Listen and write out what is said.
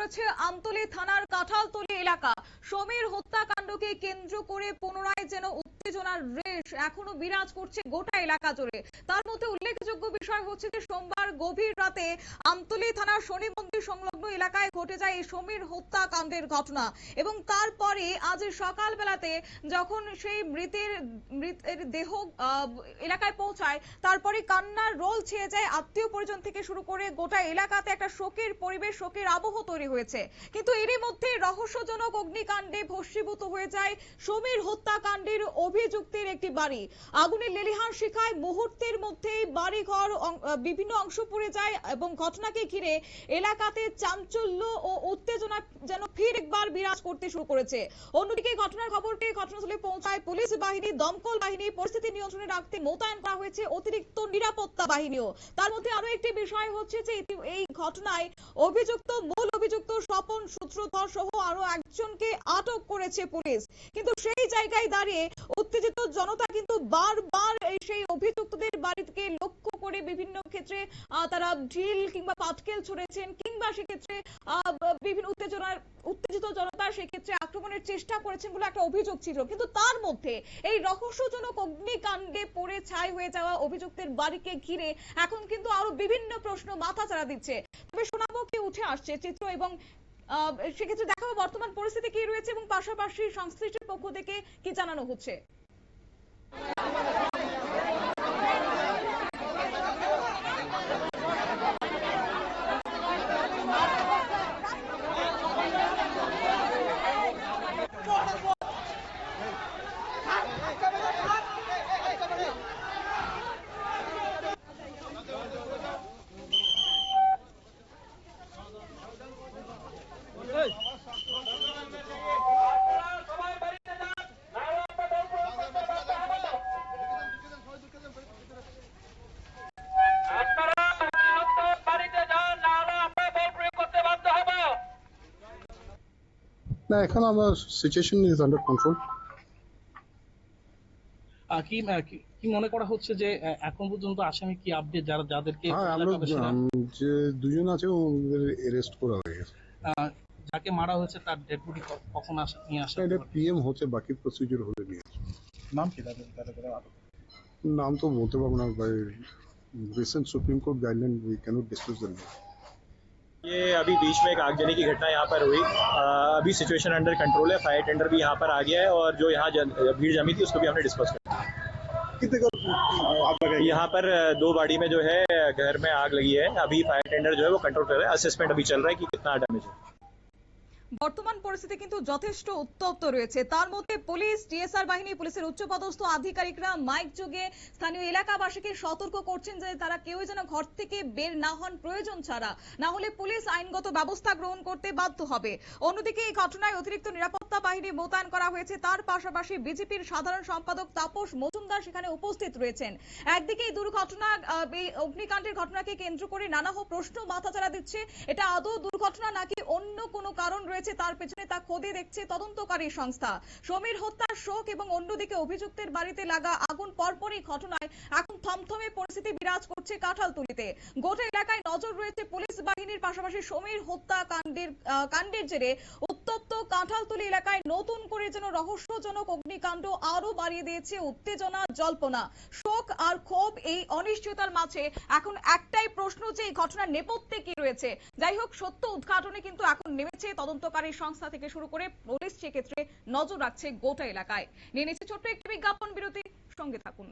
করেছে আমতলী থানার কাঁঠালতলী এলাকা। সমীর হত্যাকাণ্ডকে কেন্দ্র করে পুনরায় যেন উত্তেজনার রেশ এখনো বিরাজ করছে গোটা এলাকা জুড়ে। তার মধ্যে উল্লেখযোগ্য বিষয় হচ্ছে যে সোমবার গভীর রাতে আমতলী থানার শনি মন্দির সংলগ্ন এলাকায় ঘটে যায় এই সমীর হত্যাকাণ্ডের ঘটনা এবং তারপরে আজ সকাল বেলাতে যখন সেই মৃতের দেহ এলাকায় পৌঁছায় তারপরে কান্নার রোল ছেয়ে যায় আত্মীয় পরিজন থেকে শুরু করে গোটা এলাকাতে একটা শোকের পরিবেশ, শোকের আবহ তৈরি হয়েছে। কিন্তু এরই মধ্যে রহস্যজনক অগ্নিকাণ্ডে ভস্মীভূত হয়ে যায় সমীর হত্যাকাণ্ডের অভিযুক্তের একটি বাড়ি। আগুনের লেলিহান শিখায় মুহূর্তের মধ্যেই বাড়িঘর বিভিন্ন অংশ পুড়ে যায় এবং ঘটনাকে ঘিরে এলাকাতে চাঞ্চল্য ও উত্তেজনা যেন ফির একবার বিরাজ করতে শুরু করেছে। অন্যদিকে ঘটনার খবর পেয়ে ঘটনাস্থলে পৌঁছায় পুলিশ বাহিনী, দমকল বাহিনী। পরিস্থিতি নিয়ন্ত্রণে রাখতে মোতায়েন করা হয়েছে অতিরিক্ত নিরাপত্তা বাহিনীও। তার মধ্যে আরো একটি বিষয় হচ্ছে যে এই ঘটনায় মূল অভিযুক্ত স্বপন সূত্রধর সহ আরো একজনকে আটক করেছে পুলিশ। কিন্তু সেই জায়গায় দাঁড়িয়ে উত্তেজিত জনতা কিন্তু বারবার সেই অভিযুক্তদের বাড়িকে লক্ষ্য করে বিভিন্ন ক্ষেত্রে তারা ঢিল কিংবা পাটকেল ছুড়েছেন কিংবা সেক্ষেত্রে বিভিন্ন উত্তেজিত জনতা সেক্ষেত্রে আক্রমণের চেষ্টা করেছেন বলে একটা অভিযোগ ছিল। কিন্তু তার মধ্যে এই রহস্যজনক অগ্নিকাণ্ডে পড়ে ছাই হয়ে যাওয়া অভিযুক্তের বাড়িকে ঘিরে এখন কিন্তু আরো বিভিন্ন প্রশ্ন মাথাচাড়া দিচ্ছে। তবে শোনাবো কি উঠে আসছে চিত্র এবং সেক্ষেত্রে দেখাবো বর্তমান পরিস্থিতি কি রয়েছে এবং পাশাপাশি সংশ্লিষ্ট পক্ষ থেকে কি জানানো হচ্ছে। না, এখন আমার সিচুয়েশন ইজ আন্ডার কন্ট্রোল। কি মনে করা হচ্ছে যে এখন পর্যন্ত আসামি কি আপডেট যাদেরকে যে দুজন আছে ওদের অ্যারেস্ট করা হয়ে গেছে। যাকে মারা হয়েছে তার ডেড বডি কখন নিয়ে আসা? এটা পিএম হচ্ছে, বাকি প্রসিডিউর হলে নিয়ে নাম কি নাম তো বলতে পারবো না ভাই। Recent supreme court guideline we can not disclose the name. ये अभी बीच में एक आगजनी की घटना यहाँ पर हुई। अभी सिचुएशन अंडर कंट्रोल है। फायर टेंडर भी यहाँ पर आ गया है और जो यहाँ भीड़ जमी थी उसको भी हमने डिस्पोज कर दिया। यहाँ पर 2 बाड़ी में जो है घर में आग लगी है। अभी फायर टेंडर जो है वो कंट्रोल कर रहा है। असेसमेंट अभी चल रहा है कि कितना डैमेज है। বর্তমান পরিস্থিতি কিন্তু যথেষ্ট উত্তপ্ত রয়েছে। তার মধ্যে পুলিশ, টিএসআর বাহিনী, পুলিশের উচ্চপদস্থ আধিকারিকরা মাইক যোগে স্থানীয় এলাকাবাসীকে সতর্ক করছেন যে তারা কেউ যেন ঘর থেকে বের না হন প্রয়োজন ছাড়া, না হলে পুলিশ আইনগত ব্যবস্থা গ্রহণ করতে বাধ্য হবে। অন্যদিকে এই ঘটনায় অতিরিক্ত নিরাপত্তা বাহিনী মোতায়েন করা হয়েছে। তার পাশাপাশি বিজেপির সাধারণ সম্পাদক তাপস মজুমদার সেখানে উপস্থিত রয়েছেন। একদিকে এই দুর্ঘটনা, এই অগ্নিকাণ্ডের ঘটনাকে কেন্দ্র করে নানা প্রশ্ন মাথাচাড়া দিচ্ছে। এটা আদৌ দুর্ঘটনা নাকি অন্য কোনো কারণ রয়েছে তার পেছনে তা খোদে দেখছে তদন্তকারী সংস্থা। সমীর হত্যার শোক এবং অন্যদিকে অভিযুক্তের বাড়িতে লাগা আগুন পরপরই ঘটনায় এখন থমথমে পরিস্থিতি বিরাজ করছে কাঁঠালতলীতে। গোটা এলাকায় নজর রয়েছে পুলিশ বাহিনীর, পাশাপাশি সমীর হত্যাকাণ্ডের জেরে উত্তপ্ত কাঁঠালতলী এলাকায় নতুন করে যেন রহস্যজনক অগ্নিকাণ্ড আরো বাড়িয়ে দিয়েছে উত্তেজনা, জল্পনা, শোক আর ক্ষোভ। এই অনিশ্চয়তার মাঝে এখন একটাই প্রশ্ন যে এই ঘটনার নেপথ্যে কি রয়েছে। যাই হোক, সত্য উদ্ঘাটনে কিন্তু এখন নেমেছে তদন্তকারী সংস্থা থেকে শুরু করে পুলিশ, সেক্ষেত্রে নজর রাখছে গোটা এলাকায়। নিয়ে নিচ্ছে ছোট্ট একটি বিজ্ঞাপন বিরতি, সঙ্গে থাকুন।